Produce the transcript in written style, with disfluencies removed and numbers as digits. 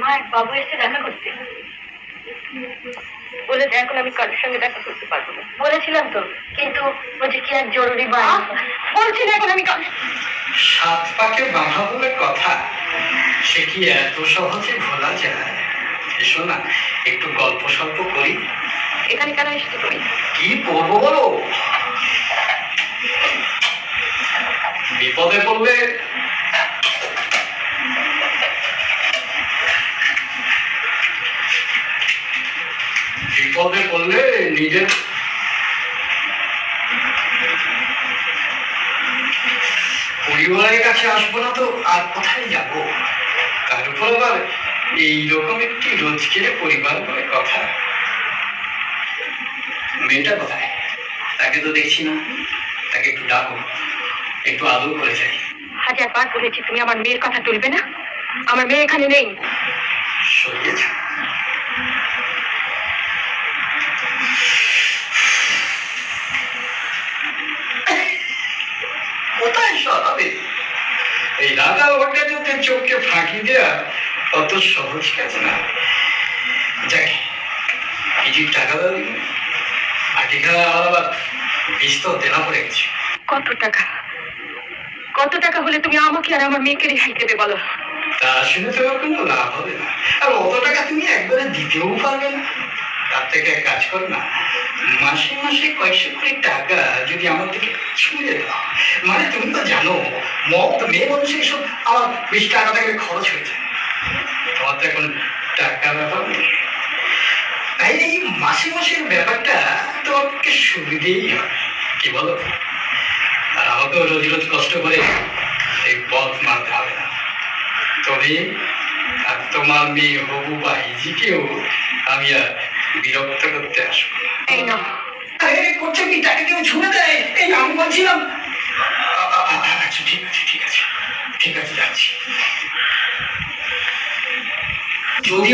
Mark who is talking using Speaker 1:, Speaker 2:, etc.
Speaker 1: মা, বাবু এসে দেখা করতে বলেছে এখন আমি কারোর সঙ্গে দেখা করতে পারবো না। বলেছিলাম তো, কিন্তু বলছে কি এক জরুরি বলছি না এখন আমি
Speaker 2: সাত পাকে বাঁধা বলে কথা, সে কি এত সহজে ভোলা যায়? এসো না একটু গল্প সল্প করি।
Speaker 1: এখানে কেন এসেছো তুমি?
Speaker 2: কি করবো বলো? বিপদে পড়লে নিজের পরিবারের কাছে আসবো না তো আর কোথায় যাবো? তার উপর আবার এইরকম একটি রোজকের পরিবার বলে কথা। মেয়েটা কোথায়? তাকে তো দেখছি না। তাকে একটু ডাকো, একটু আদর করে যাই।
Speaker 1: হাজারবার বলেছি তুমি আমার মেয়ের কথা তুলবে না। আমার মেয়ে এখানে নেই।
Speaker 2: সরিয়েছ? কোথায় সরাবে? এই রাগা ভট্টাচার্যের চোখকে ফাঁকি দেওয়া অত সহজ কাজ না। যাক, কিছু টাকা দাও দিন। আটি খেলা আবার বিস্তর দেনা পড়ে গেছে।
Speaker 1: কত টাকা? কত টাকা হলে তুমি আমাকে আর আমার মেয়েকে রেহাই দেবে বলো?
Speaker 2: তা শুনে তোমার কোনো লাভ হবে না। আর অত টাকা তুমি একবারে দিতেও পারবে না। তার থেকে এক কাজ করো না, মাসে মাসে কয়েকশো কোটি টাকা যদি আমার দিকে ছুঁয়ে দাও। মানে তুমি তো জানো মত মেয়ে মানুষের এসব আমার বেশি টাকা থাকলে খরচ হয়ে যায়। তোমার তো এখন টাকা ব্যাপার নেই, তাই এই মাসে মাসের ব্যাপারটা তোমাকে সুবিধেই হয়। কি বলো? আর আমাকেও রোজ রোজ কষ্ট করে এই পথ মারতে হবে না। তবে আর তোমার মেয়ে হবু বা হিজিকেও আমি আর বিরক্ত করতে আসবো না।
Speaker 1: এই না,
Speaker 2: করছে কি? তাকে কেউ ছুঁড়ে দেয়? এই আমি বলছিলাম। আচ্ছা ঠিক আছে, ঠিক আছে, ঠিক আছে, যাচ্ছি। যদি